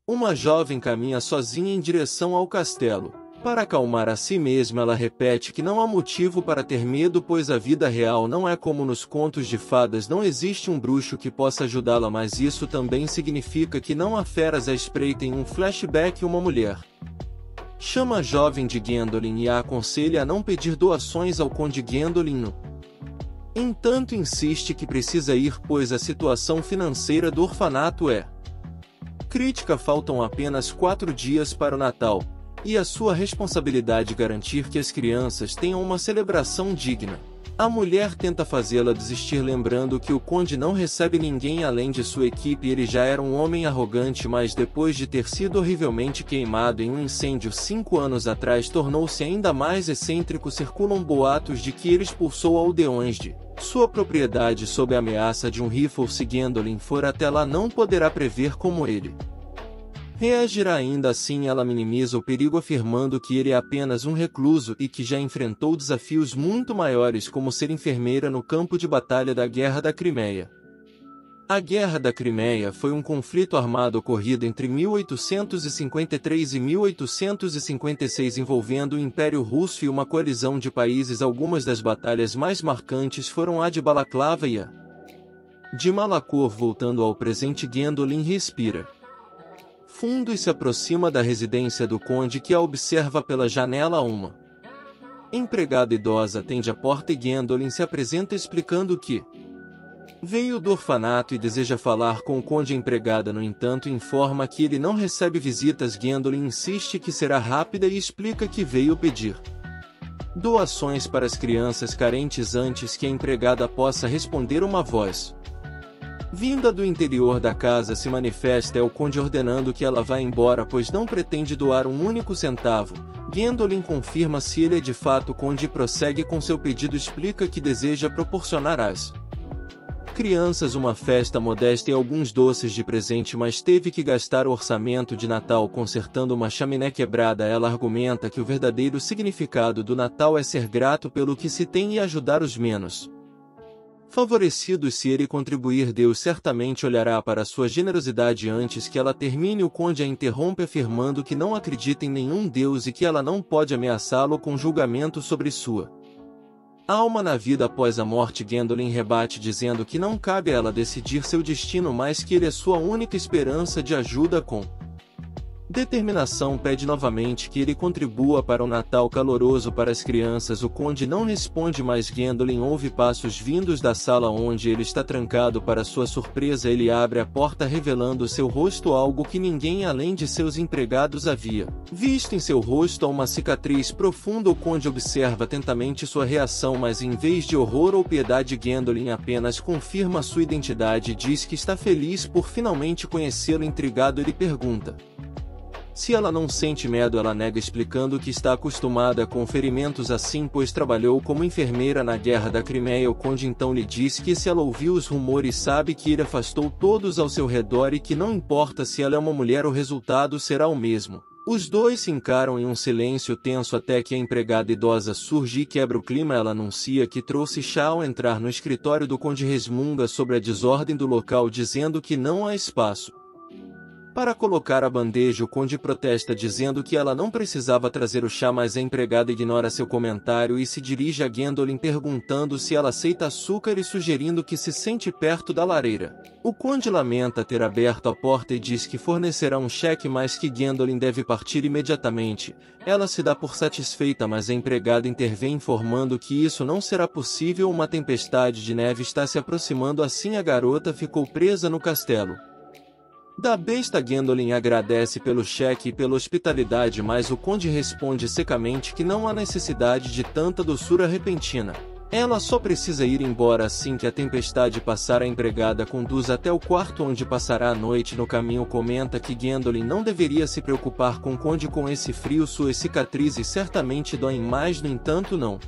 Uma jovem caminha sozinha em direção ao castelo. Para acalmar a si mesma, ela repete que não há motivo para ter medo, pois a vida real não é como nos contos de fadas, não existe um bruxo que possa ajudá-la, mas isso também significa que não há feras à espreita. Em um flashback, uma mulher chama a jovem de Gwendolyn e a aconselha a não pedir doações ao Conde Gwendolyn. No entanto, insiste que precisa ir, pois a situação financeira do orfanato é crítica. Faltam apenas 4 dias para o Natal, e a sua responsabilidade garantir que as crianças tenham uma celebração digna. A mulher tenta fazê-la desistir, lembrando que o conde não recebe ninguém além de sua equipe. Ele já era um homem arrogante, mas depois de ter sido horrivelmente queimado em um incêndio 5 anos atrás, tornou-se ainda mais excêntrico. Circulam boatos de que ele expulsou aldeões de sua propriedade sob a ameaça de um rifle. Se Gwendolyn for até lá, não poderá prever como ele reagirá. Ainda assim, ela minimiza o perigo, afirmando que ele é apenas um recluso e que já enfrentou desafios muito maiores, como ser enfermeira no campo de batalha da Guerra da Crimeia. A Guerra da Crimeia foi um conflito armado ocorrido entre 1853 e 1856 envolvendo o Império Russo e uma coalizão de países. Algumas das batalhas mais marcantes foram a de Balaclava e a de Malakor. Voltando ao presente, Gwendolyn respira fundo e se aproxima da residência do conde, que a observa pela janela. Uma empregada idosa atende a porta e Gwendolyn se apresenta explicando que veio do orfanato e deseja falar com o conde. A empregada, no entanto, informa que ele não recebe visitas. Gwendolyn insiste que será rápida e explica que veio pedir doações para as crianças carentes. Antes que a empregada possa responder, uma voz vinda do interior da casa se manifesta. É o conde ordenando que ela vá embora, pois não pretende doar um único centavo. Gwendolyn confirma se ele é de fato o conde e prossegue com seu pedido. Explica que deseja proporcionar às crianças uma festa modesta e alguns doces de presente, mas teve que gastar o orçamento de Natal consertando uma chaminé quebrada. Ela argumenta que o verdadeiro significado do Natal é ser grato pelo que se tem e ajudar os menos favorecidos. Se ele contribuir, Deus certamente olhará para sua generosidade. Antes que ela termine, o conde a interrompe, afirmando que não acredita em nenhum Deus e que ela não pode ameaçá-lo com julgamento sobre sua alma na vida após a morte. Gwendolyn rebate, dizendo que não cabe a ela decidir seu destino, mas que ele é sua única esperança de ajuda. Com determinação, pede novamente que ele contribua para um Natal caloroso para as crianças. O conde não responde, mas Gwendolyn ouve passos vindos da sala onde ele está trancado. Para sua surpresa, ele abre a porta, revelando seu rosto, algo que ninguém além de seus empregados havia visto. Em seu rosto há uma cicatriz profunda. O conde observa atentamente sua reação, mas em vez de horror ou piedade, Gwendolyn apenas confirma sua identidade e diz que está feliz por finalmente conhecê-lo. Intrigado, ele pergunta se ela não sente medo. Ela nega, explicando que está acostumada com ferimentos assim, pois trabalhou como enfermeira na Guerra da Crimeia. O conde então lhe diz que se ela ouviu os rumores, sabe que ele afastou todos ao seu redor e que não importa se ela é uma mulher, o resultado será o mesmo. Os dois se encaram em um silêncio tenso até que a empregada idosa surge e quebra o clima. Ela anuncia que trouxe chá. Ao entrar no escritório do conde, resmunga sobre a desordem do local, dizendo que não há espaço para colocar a bandeja. O conde protesta, dizendo que ela não precisava trazer o chá, mas a empregada ignora seu comentário e se dirige a Gwendolyn, perguntando se ela aceita açúcar e sugerindo que se sente perto da lareira. O conde lamenta ter aberto a porta e diz que fornecerá um cheque, mas que Gwendolyn deve partir imediatamente. Ela se dá por satisfeita, mas a empregada intervém, informando que isso não será possível. Uma tempestade de neve está se aproximando, assim a garota ficou presa no castelo da besta. Gwendolyn agradece pelo cheque e pela hospitalidade, mas o conde responde secamente que não há necessidade de tanta doçura repentina. Ela só precisa ir embora assim que a tempestade passar. A empregada conduz até o quarto onde passará a noite. No caminho, comenta que Gwendolyn não deveria se preocupar com o conde. Com esse frio, suas cicatrizes certamente doem mais. No entanto, não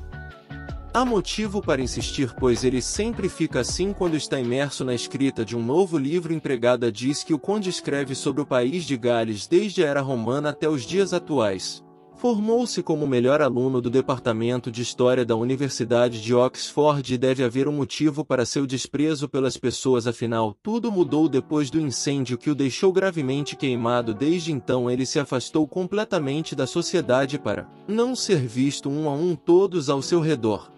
há motivo para insistir, pois ele sempre fica assim quando está imerso na escrita de um novo livro. A empregada diz que o conde escreve sobre o país de Gales desde a era romana até os dias atuais. Formou-se como melhor aluno do Departamento de História da Universidade de Oxford e deve haver um motivo para seu desprezo pelas pessoas, afinal, tudo mudou depois do incêndio que o deixou gravemente queimado. Desde então ele se afastou completamente da sociedade para não ser visto um a um todos ao seu redor.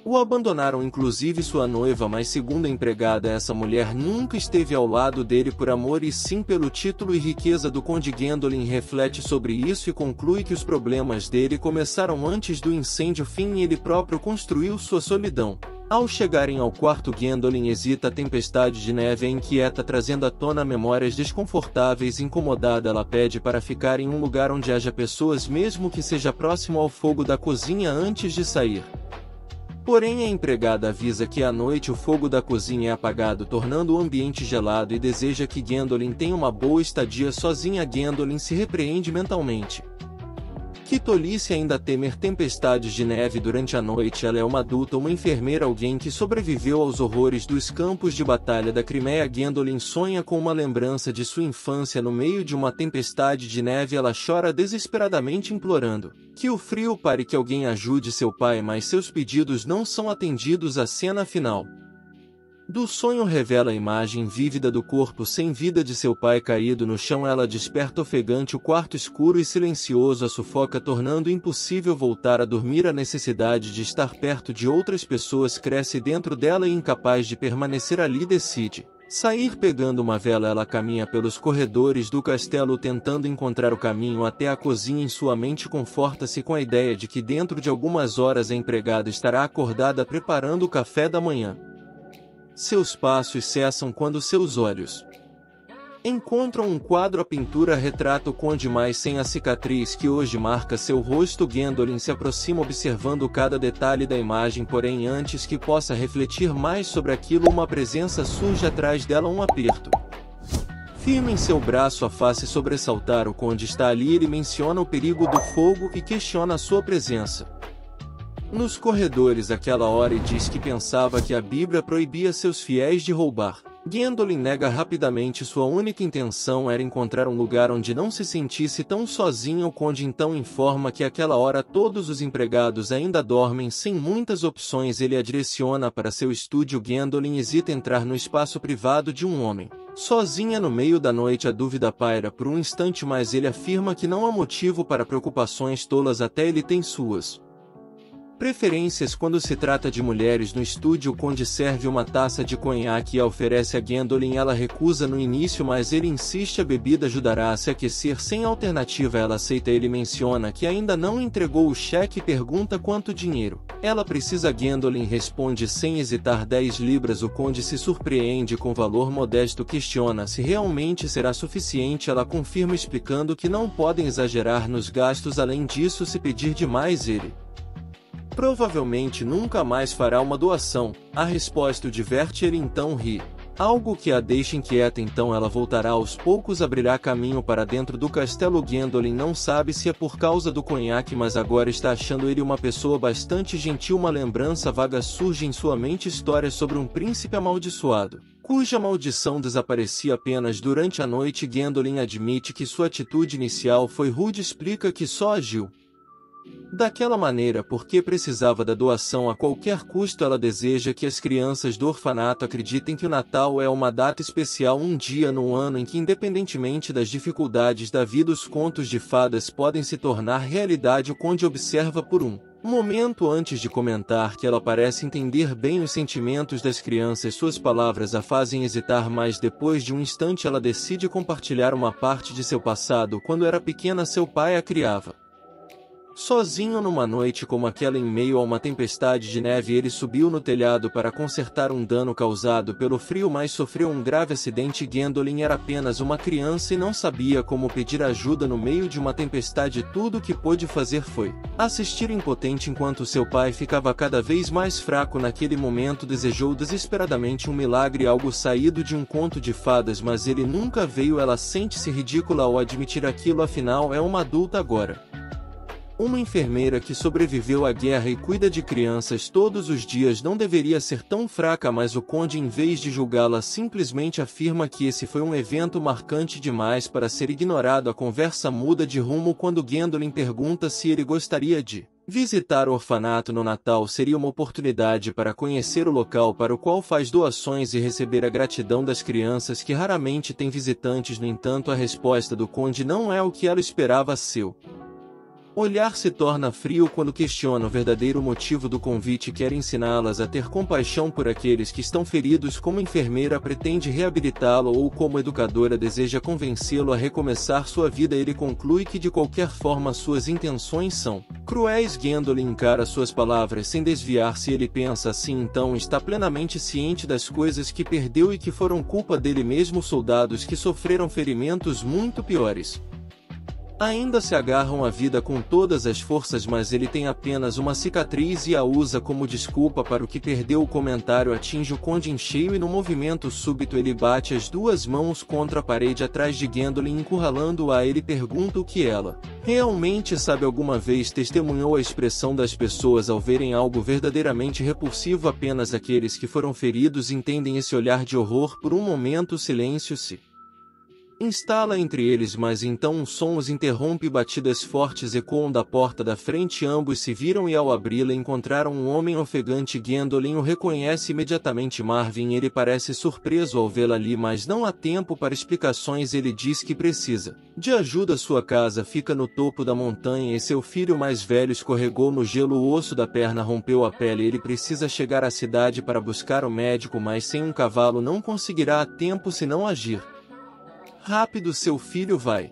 O abandonaram, inclusive sua noiva, mas segundo a empregada, essa mulher nunca esteve ao lado dele por amor e sim pelo título e riqueza do Conde. Gandolin reflete sobre isso e conclui que os problemas dele começaram antes do incêndio fim e ele próprio construiu sua solidão. Ao chegarem ao quarto, Gandolin hesita. A tempestade de neve a inquieta, trazendo à tona memórias desconfortáveis. Incomodada, ela pede para ficar em um lugar onde haja pessoas, mesmo que seja próximo ao fogo da cozinha, antes de sair. Porém, a empregada avisa que à noite o fogo da cozinha é apagado, tornando o ambiente gelado, e deseja que Gandolin tenha uma boa estadia sozinha. Gandolin se repreende mentalmente. Que tolice ainda temer tempestades de neve durante a noite. Ela é uma adulta, uma enfermeira, alguém que sobreviveu aos horrores dos campos de batalha da Crimeia. Gandolin sonha com uma lembrança de sua infância no meio de uma tempestade de neve. Ela chora desesperadamente, implorando que o frio pare, que alguém ajude seu pai, mas seus pedidos não são atendidos. A cena final do sonho revela a imagem vívida do corpo sem vida de seu pai caído no chão. Ela desperta ofegante. O quarto escuro e silencioso a sufoca, tornando impossível voltar a dormir. A necessidade de estar perto de outras pessoas cresce dentro dela e, incapaz de permanecer ali, decide sair. Pegando uma vela, ela caminha pelos corredores do castelo tentando encontrar o caminho até a cozinha. Em sua mente, conforta-se com a ideia de que dentro de algumas horas a empregada estará acordada preparando o café da manhã. Seus passos cessam quando seus olhos encontram um quadro. A pintura retrata o conde, mas sem a cicatriz que hoje marca seu rosto. Gandolin se aproxima, observando cada detalhe da imagem, porém antes que possa refletir mais sobre aquilo, uma presença surge atrás dela. Um aperto firme em seu braço a face sobressaltar. O conde está ali. Ele menciona o perigo do fogo e questiona a sua presença nos corredores àquela hora e diz que pensava que a Bíblia proibia seus fiéis de roubar. Gandolin nega rapidamente. Sua única intenção era encontrar um lugar onde não se sentisse tão sozinho. O conde então informa que àquela hora todos os empregados ainda dormem. Sem muitas opções, ele a direciona para seu estúdio. Gandolin hesita entrar no espaço privado de um homem sozinha no meio da noite. A dúvida paira por um instante, mas ele afirma que não há motivo para preocupações tolas, até ele tem suas preferências quando se trata de mulheres. No estúdio, o conde serve uma taça de conhaque e a oferece a Gandolin. Ela recusa no início, mas ele insiste. A bebida ajudará a se aquecer. Sem alternativa, ela aceita. Ele menciona que ainda não entregou o cheque e pergunta quanto dinheiro ela precisa. Gandolin responde sem hesitar: 10 libras. O conde se surpreende com o valor modesto, questiona se realmente será suficiente. Ela confirma, explicando que não podem exagerar nos gastos. Além disso, se pedir demais, ele provavelmente nunca mais fará uma doação. A resposta o diverte, ele então ri, algo que a deixa inquieta. Então ela voltará aos poucos, abrirá caminho para dentro do castelo. Gandolin não sabe se é por causa do conhaque, mas agora está achando ele uma pessoa bastante gentil. Uma lembrança vaga surge em sua mente, história sobre um príncipe amaldiçoado, cuja maldição desaparecia apenas durante a noite. Gandolin admite que sua atitude inicial foi rude, explica que só agiu daquela maneira porque precisava da doação a qualquer custo. Ela deseja que as crianças do orfanato acreditem que o Natal é uma data especial, um dia no ano em que, independentemente das dificuldades da vida, os contos de fadas podem se tornar realidade. O conde observa por um momento antes de comentar que ela parece entender bem os sentimentos das crianças. Suas palavras a fazem hesitar, mas depois de um instante ela decide compartilhar uma parte de seu passado. Quando era pequena, seu pai a criava sozinho numa noite como aquela. Em meio a uma tempestade de neve, ele subiu no telhado para consertar um dano causado pelo frio, mas sofreu um grave acidente. Gandolin era apenas uma criança e não sabia como pedir ajuda no meio de uma tempestade. Tudo o que pôde fazer foi assistir impotente enquanto seu pai ficava cada vez mais fraco. Naquele momento desejou desesperadamente um milagre, algo saído de um conto de fadas, mas ele nunca veio. Ela sente-se ridícula ao admitir aquilo, afinal é uma adulta agora. Uma enfermeira que sobreviveu à guerra e cuida de crianças todos os dias não deveria ser tão fraca, mas o conde, em vez de julgá-la, simplesmente afirma que esse foi um evento marcante demais para ser ignorado. A conversa muda de rumo quando Gwendolen pergunta se ele gostaria de visitar o orfanato no Natal. Seria uma oportunidade para conhecer o local para o qual faz doações e receber a gratidão das crianças que raramente têm visitantes. No entanto, a resposta do conde não é o que ela esperava. Seu olhar se torna frio quando questiona o verdadeiro motivo do convite. Quer ensiná-las a ter compaixão por aqueles que estão feridos. Como enfermeira, pretende reabilitá-lo, ou como educadora, deseja convencê-lo a recomeçar sua vida. Ele conclui que de qualquer forma suas intenções são cruéis. Gwendolen encara suas palavras sem desviar-se. Ele pensa assim: então está plenamente ciente das coisas que perdeu e que foram culpa dele mesmo. Soldados que sofreram ferimentos muito piores ainda se agarram à vida com todas as forças, mas ele tem apenas uma cicatriz e a usa como desculpa para o que perdeu. O comentário atinge o conde em cheio e, no movimento súbito, ele bate as duas mãos contra a parede atrás de Gwendolen, encurralando-a. Ele pergunta o que ela realmente sabe. Alguma vez testemunhou a expressão das pessoas ao verem algo verdadeiramente repulsivo? Apenas aqueles que foram feridos entendem esse olhar de horror. Por um momento o silêncio se instala entre eles, mas então um som os interrompe. Batidas fortes ecoam da porta da frente. Ambos se viram e, ao abri-la, encontraram um homem ofegante. Gwendolen o reconhece imediatamente. Marvin. Ele parece surpreso ao vê-la ali, mas não há tempo para explicações. Ele diz que precisa de ajuda. Sua casa fica no topo da montanha e seu filho mais velho escorregou no gelo. O osso da perna rompeu a pele. Ele precisa chegar à cidade para buscar o médico, mas sem um cavalo não conseguirá a tempo. Se não agir rápido, seu filho vai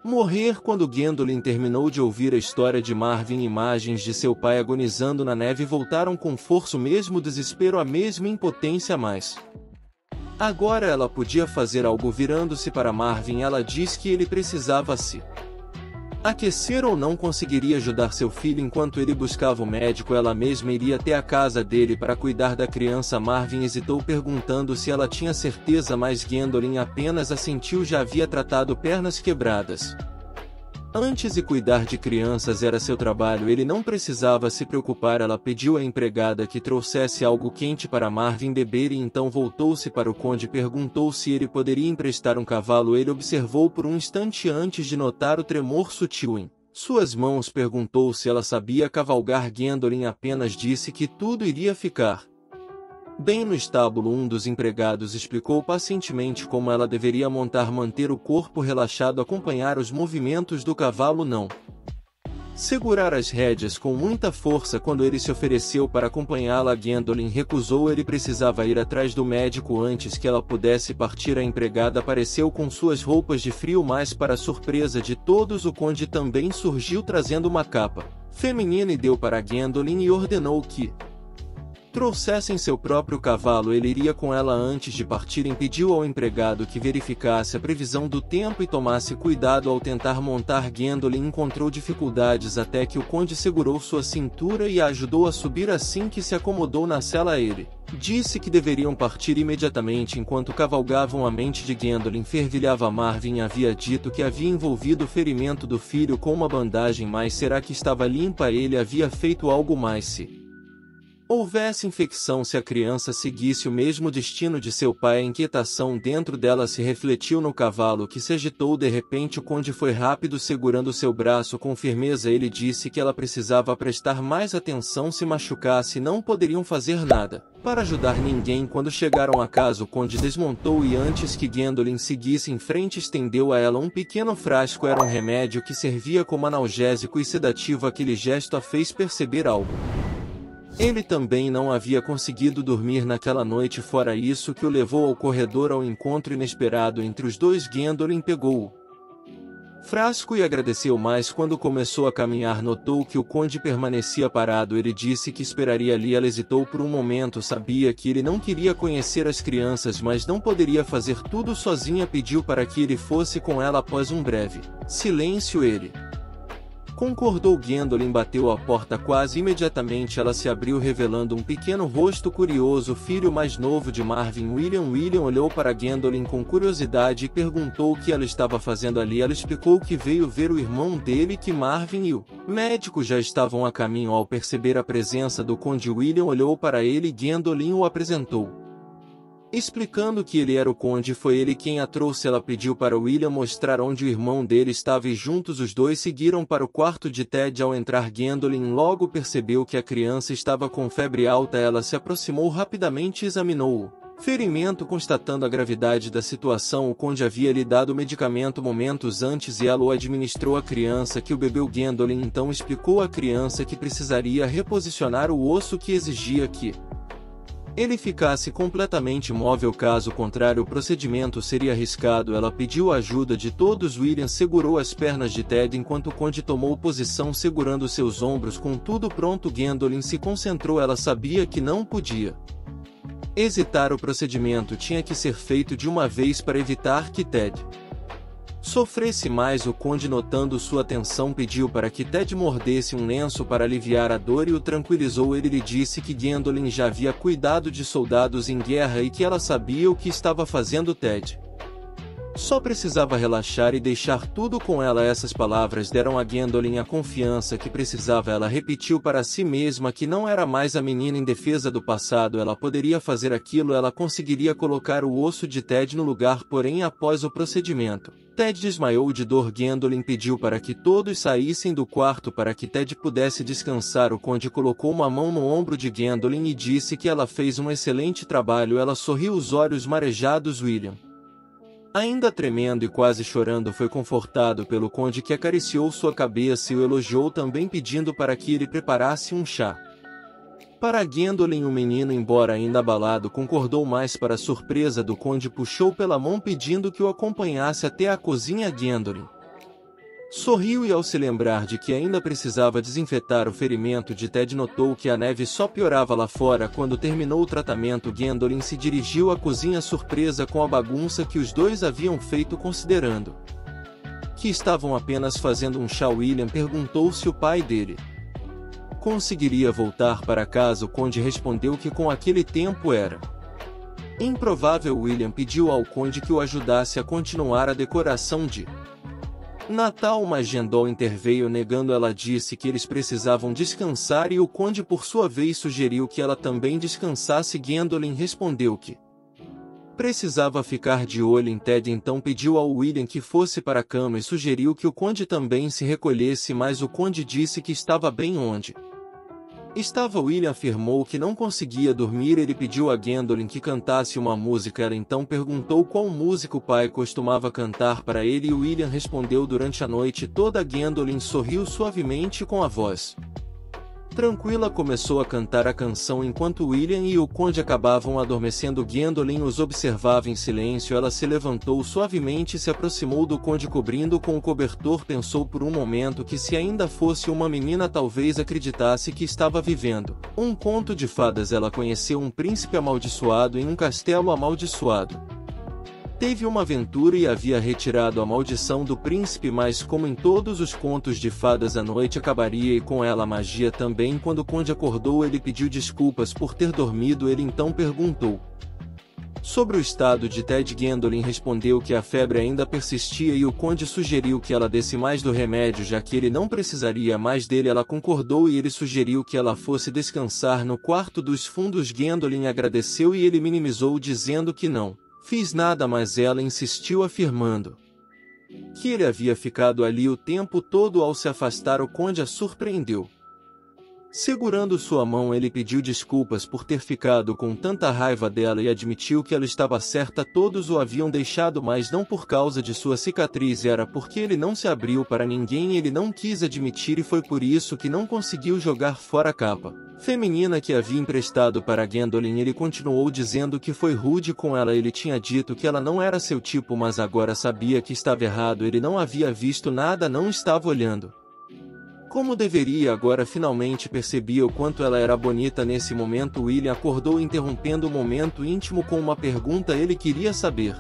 morrer. Quando Gwendolen terminou de ouvir a história de Marvin, imagens de seu pai agonizando na neve voltaram com força. O mesmo desespero, a mesma impotência, mas agora ela podia fazer algo. Virando-se para Marvin, ela diz que ele precisava se aquecer ou não conseguiria ajudar seu filho. Enquanto ele buscava o médico, ela mesma iria até a casa dele para cuidar da criança. Marvin hesitou, perguntando se ela tinha certeza, mas Gwendolen apenas assentiu. Já havia tratado pernas quebradas antes e cuidar de crianças era seu trabalho. Ele não precisava se preocupar. Ela pediu à empregada que trouxesse algo quente para Marvin beber e então voltou-se para o conde e perguntou se ele poderia emprestar um cavalo. Ele observou por um instante antes de notar o tremor sutil em suas mãos. Perguntou se ela sabia cavalgar. Gwendolen apenas disse que tudo iria ficar bem no estábulo. Um dos empregados explicou pacientemente como ela deveria montar, manter o corpo relaxado, acompanhar os movimentos do cavalo, não segurar as rédeas com muita força. Quando ele se ofereceu para acompanhá-la, Gwendolen recusou. Ele precisava ir atrás do médico antes que ela pudesse partir. A empregada apareceu com suas roupas de frio, mas para surpresa de todos, o conde também surgiu trazendo uma capa feminina e deu para Gwendolen e ordenou que trouxessem seu próprio cavalo. Ele iria com ela antes de partirem. Pediu ao empregado que verificasse a previsão do tempo e tomasse cuidado ao tentar montar. Gwendolen encontrou dificuldades até que o conde segurou sua cintura e a ajudou a subir. Assim que se acomodou na sela, ele disse que deveriam partir imediatamente. Enquanto cavalgavam, a mente de Gwendolen fervilhava. Marvin havia dito que havia envolvido o ferimento do filho com uma bandagem, mas será que estava limpa? Ele havia feito algo mais se houvesse infecção, se a criança seguisse o mesmo destino de seu pai. A inquietação dentro dela se refletiu no cavalo, que se agitou. De repente o conde foi rápido, segurando seu braço com firmeza. Ele disse que ela precisava prestar mais atenção. Se machucasse, não poderiam fazer nada para ajudar ninguém. Quando chegaram a casa, o conde desmontou e, antes que Gwendolen seguisse em frente, estendeu a ela um pequeno frasco. Era um remédio que servia como analgésico e sedativo. Aquele gesto a fez perceber algo. Ele também não havia conseguido dormir naquela noite. Fora isso, que o levou ao corredor ao encontro inesperado entre os dois. Gwendolen pegou o frasco e agradeceu, mas quando começou a caminhar notou que o conde permanecia parado. Ele disse que esperaria ali. Ela hesitou por um momento. Sabia que ele não queria conhecer as crianças, mas não poderia fazer tudo sozinha. Pediu para que ele fosse com ela. Após um breve silêncio, ele Concordou. Gwendolyn bateu a porta. Quase imediatamente ela se abriu, revelando um pequeno rosto curioso, o filho mais novo de Marvin, William. William olhou para Gwendolyn com curiosidade e perguntou o que ela estava fazendo ali. Ela explicou que veio ver o irmão dele, que Marvin e o médico já estavam a caminho. Ao perceber a presença do conde, William olhou para ele e Gwendolyn o apresentou. Explicando que ele era o conde, foi ele quem a trouxe. Ela pediu para William mostrar onde o irmão dele estava e juntos os dois seguiram para o quarto de Ted. Ao entrar, Gwendolyn logo percebeu que a criança estava com febre alta. Ela se aproximou rapidamente e examinou o ferimento, constatando a gravidade da situação. O conde havia lhe dado o medicamento momentos antes e ela o administrou à criança, que o bebeu. Gwendolyn então explicou à criança que precisaria reposicionar o osso, que exigia que ele ficasse completamente imóvel, caso contrário o procedimento seria arriscado. Ela pediu a ajuda de todos. William segurou as pernas de Ted enquanto o conde tomou posição segurando seus ombros. Com tudo pronto, Gwendolyn se concentrou. Ela sabia que não podia hesitar. O procedimento tinha que ser feito de uma vez para evitar que Ted sofresse mais. O conde, notando sua tensão, pediu para que Ted mordesse um lenço para aliviar a dor e o tranquilizou. Ele lhe disse que Gwendolyn já havia cuidado de soldados em guerra e que ela sabia o que estava fazendo. Ted só precisava relaxar e deixar tudo com ela. Essas palavras deram a Gwendolyn a confiança que precisava. Ela repetiu para si mesma que não era mais a menina indefesa do passado. Ela poderia fazer aquilo. Ela conseguiria colocar o osso de Ted no lugar. Porém, após o procedimento, Ted desmaiou de dor. Gwendolyn pediu para que todos saíssem do quarto para que Ted pudesse descansar. O conde colocou uma mão no ombro de Gwendolyn e disse que ela fez um excelente trabalho. Ela sorriu, os olhos marejados. William, ainda tremendo e quase chorando, foi confortado pelo conde, que acariciou sua cabeça e o elogiou, também pedindo para que ele preparasse um chá para Gwendolyn. O menino, embora ainda abalado, concordou, mas para surpresa do conde, puxou pela mão pedindo que o acompanhasse até a cozinha. Gwendolyn sorriu e, ao se lembrar de que ainda precisava desinfetar o ferimento de Ted, notou que a neve só piorava lá fora. Quando terminou o tratamento, Gwendolyn se dirigiu à cozinha, surpresa com a bagunça que os dois haviam feito, considerando que estavam apenas fazendo um chá. William perguntou se o pai dele conseguiria voltar para casa. O conde respondeu que com aquele tempo era improvável. William pediu ao conde que o ajudasse a continuar a decoração de Natal, mas Gendol interveio, negando. Ela disse que eles precisavam descansar e o conde, por sua vez, sugeriu que ela também descansasse. Gwendolyn respondeu que precisava ficar de olho em Ted, então pediu ao William que fosse para a cama e sugeriu que o conde também se recolhesse, mas o conde disse que estava bem onde estava. William afirmou que não conseguia dormir. Ele pediu a Gwendolyn que cantasse uma música. Ela então perguntou qual música o pai costumava cantar para ele e William respondeu durante a noite toda. Gwendolyn sorriu suavemente com a voz tranquila, começou a cantar a canção enquanto William e o conde acabavam adormecendo. Gwendolyn os observava em silêncio. Ela se levantou suavemente e se aproximou do conde, cobrindo com o cobertor. Pensou por um momento que, se ainda fosse uma menina, talvez acreditasse que estava vivendo um conto de fadas. Ela conheceu um príncipe amaldiçoado em um castelo amaldiçoado. Teve uma aventura e havia retirado a maldição do príncipe, mas como em todos os contos de fadas, a noite acabaria e com ela a magia também. Quando o conde acordou, ele pediu desculpas por ter dormido. Ele então perguntou sobre o estado de Ted. Gwendolyn respondeu que a febre ainda persistia e o conde sugeriu que ela desse mais do remédio, já que ele não precisaria mais dele. Ela concordou e ele sugeriu que ela fosse descansar no quarto dos fundos. Gwendolyn agradeceu e ele minimizou, dizendo que não fiz nada, mas ela insistiu, afirmando que ele havia ficado ali o tempo todo. Ao se afastar, o conde a surpreendeu segurando sua mão. Ele pediu desculpas por ter ficado com tanta raiva dela e admitiu que ela estava certa. Todos o haviam deixado, mas não por causa de sua cicatriz, era porque ele não se abriu para ninguém. Ele não quis admitir e foi por isso que não conseguiu jogar fora a capa feminina que havia emprestado para Gwendolyn. Ele continuou dizendo que foi rude com ela. Ele tinha dito que ela não era seu tipo, mas agora sabia que estava errado. Ele não havia visto nada, não estava olhando como deveria. Agora finalmente percebia o quanto ela era bonita. Nesse momento, William acordou, interrompendo o momento íntimo com uma pergunta. Ele queria saber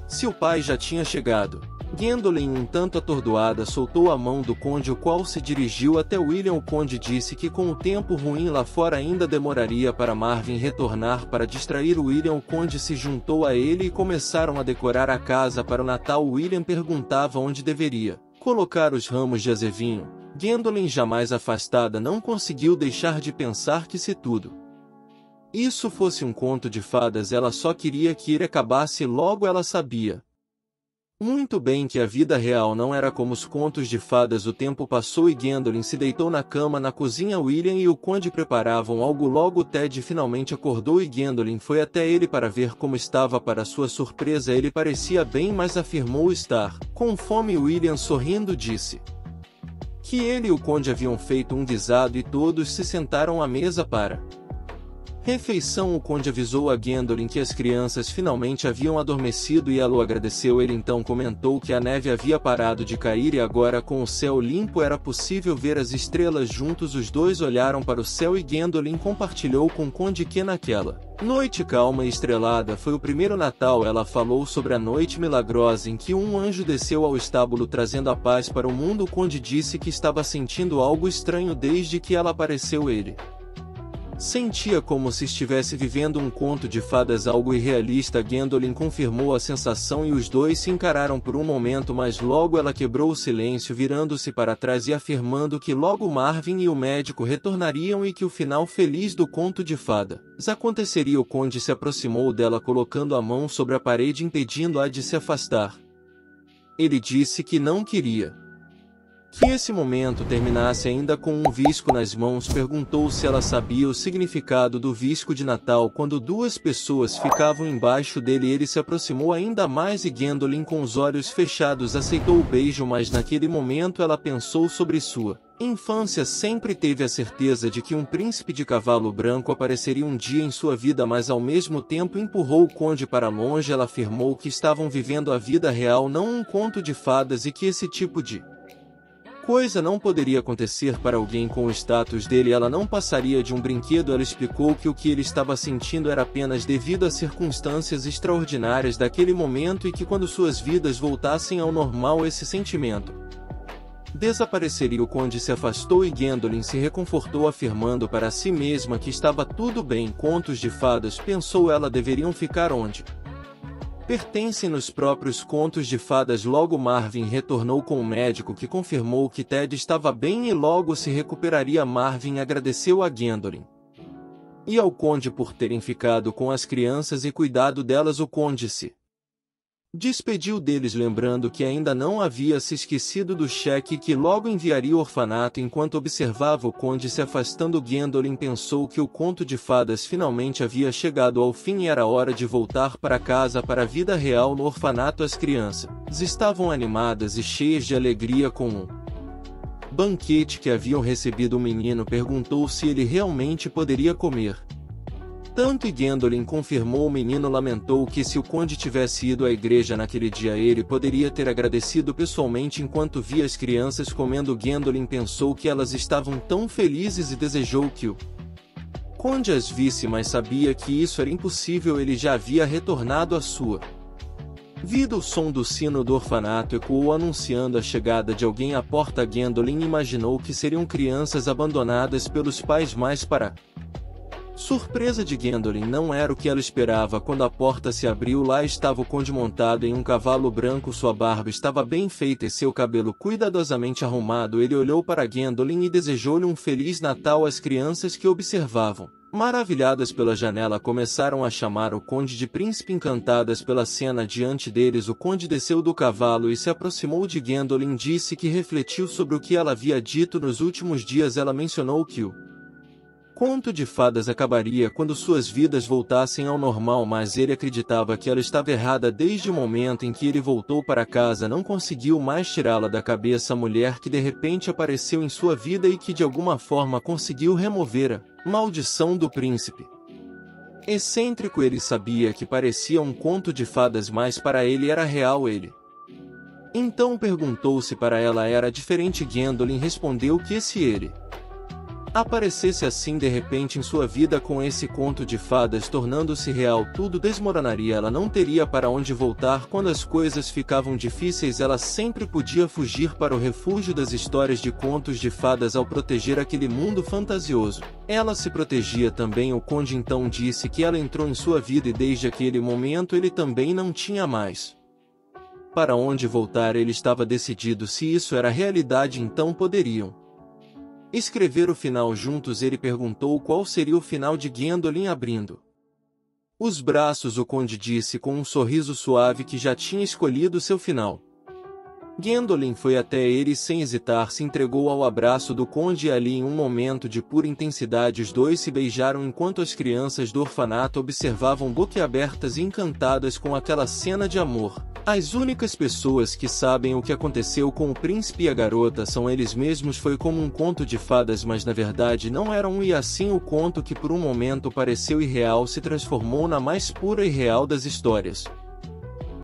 se o pai já tinha chegado. Gwendolyn, um tanto atordoada, soltou a mão do conde, o qual se dirigiu até William. O conde disse que com o tempo ruim lá fora ainda demoraria para Marvin retornar para distrair William. O conde se juntou a ele e começaram a decorar a casa para o Natal. William perguntava onde deveria colocar os ramos de azevinho. Gwendolyn, jamais afastada, não conseguiu deixar de pensar que se tudo isso fosse um conto de fadas, ela só queria que ele acabasse logo. Ela sabia muito bem que a vida real não era como os contos de fadas. O tempo passou e Gwendolyn se deitou na cama na cozinha. William e o conde preparavam algo. Logo Ted finalmente acordou e Gwendolyn foi até ele para ver como estava. Para sua surpresa, ele parecia bem, mas afirmou estar com fome. William, sorrindo, disse que ele e o conde haviam feito um guisado e todos se sentaram à mesa para refeição. O conde avisou a Gwendolyn que as crianças finalmente haviam adormecido e ela o agradeceu. Ele então comentou que a neve havia parado de cair e agora, com o céu limpo, era possível ver as estrelas. Juntos os dois olharam para o céu e Gwendolyn compartilhou com o conde que naquela noite calma e estrelada foi o primeiro Natal. Ela falou sobre a noite milagrosa em que um anjo desceu ao estábulo trazendo a paz para o mundo. O conde disse que estava sentindo algo estranho desde que ela apareceu. Ele sentia como se estivesse vivendo um conto de fadas, algo irrealista. Gwendolyn confirmou a sensação e os dois se encararam por um momento, mas logo ela quebrou o silêncio, virando-se para trás e afirmando que logo Marvin e o médico retornariam e que o final feliz do conto de fadas aconteceria. O conde se aproximou dela, colocando a mão sobre a parede, impedindo-a de se afastar. Ele disse que não queria que esse momento terminasse ainda com um visco nas mãos. Perguntou se ela sabia o significado do visco de Natal. Quando duas pessoas ficavam embaixo dele, ele se aproximou ainda mais e Gwendolyn, com os olhos fechados, aceitou o beijo, mas naquele momento ela pensou sobre sua infância. Sempre teve a certeza de que um príncipe de cavalo branco apareceria um dia em sua vida, mas ao mesmo tempo empurrou o conde para longe. Ela afirmou que estavam vivendo a vida real, não um conto de fadas, e que esse tipo de coisa não poderia acontecer para alguém com o status dele. Ela não passaria de um brinquedo. Ela explicou que o que ele estava sentindo era apenas devido às circunstâncias extraordinárias daquele momento e que quando suas vidas voltassem ao normal, esse sentimento desapareceria. O conde se afastou e Gwendolyn se reconfortou, afirmando para si mesma que estava tudo bem. Contos de fadas, pensou ela, deveriam ficar onde pertencem, nos próprios contos de fadas. Logo Marvin retornou com o médico, que confirmou que Ted estava bem e logo se recuperaria. Marvin agradeceu a Gwendolyn e ao conde por terem ficado com as crianças e cuidado delas. O conde se despediu deles, lembrando que ainda não havia se esquecido do cheque que logo enviaria ao orfanato. Enquanto observava o conde se afastando, Gwendolyn pensou que o conto de fadas finalmente havia chegado ao fim e era hora de voltar para casa, para a vida real. No orfanato, as crianças estavam animadas e cheias de alegria com um banquete que haviam recebido. O menino perguntou se ele realmente poderia comer tanto e Gwendolyn confirmou. O menino lamentou que se o conde tivesse ido à igreja naquele dia, ele poderia ter agradecido pessoalmente enquanto via as crianças comendo. Gwendolyn pensou que elas estavam tão felizes e desejou que o conde as visse, mas sabia que isso era impossível. Ele já havia retornado à sua vida. O som do sino do orfanato ecoou, anunciando a chegada de alguém à porta. Gwendolyn imaginou que seriam crianças abandonadas pelos pais, mas para surpresa de Gwendolyn, não era o que ela esperava. Quando a porta se abriu, lá estava o conde montado em um cavalo branco. Sua barba estava bem feita e seu cabelo cuidadosamente arrumado. Ele olhou para Gwendolyn e desejou-lhe um Feliz Natal. As crianças que observavam, maravilhadas pela janela, começaram a chamar o conde de príncipe, encantadas pela cena diante deles. O conde desceu do cavalo e se aproximou de Gwendolyn. Disse que refletiu sobre o que ela havia dito nos últimos dias. Ela mencionou que o conto de fadas acabaria quando suas vidas voltassem ao normal, mas ele acreditava que ela estava errada. Desde o momento em que ele voltou para casa, não conseguiu mais tirá-la da cabeça. A mulher que de repente apareceu em sua vida e que de alguma forma conseguiu remover a maldição do príncipe excêntrico. Ele sabia que parecia um conto de fadas, mas para ele era real. Ele então perguntou se para ela era diferente. Gwendolyn respondeu que se ele aparecesse assim de repente em sua vida com esse conto de fadas tornando-se real, tudo desmoronaria. Ela não teria para onde voltar quando as coisas ficavam difíceis. Ela sempre podia fugir para o refúgio das histórias de contos de fadas ao proteger aquele mundo fantasioso. Ela se protegia também. O conde então disse que ela entrou em sua vida e desde aquele momento ele também não tinha mais para onde voltar. Ele estava decidido. Se isso era realidade, então poderiam escrever o final juntos. Ele perguntou qual seria o final de Gwendolyn. Abrindo os braços, o conde disse com um sorriso suave que já tinha escolhido seu final. Gwendolyn foi até ele e sem hesitar se entregou ao abraço do conde e ali em um momento de pura intensidade os dois se beijaram enquanto as crianças do orfanato observavam boquiabertas e encantadas com aquela cena de amor. As únicas pessoas que sabem o que aconteceu com o príncipe e a garota são eles mesmos. Foi como um conto de fadas, mas na verdade não era um, e assim o conto que por um momento pareceu irreal se transformou na mais pura e real das histórias.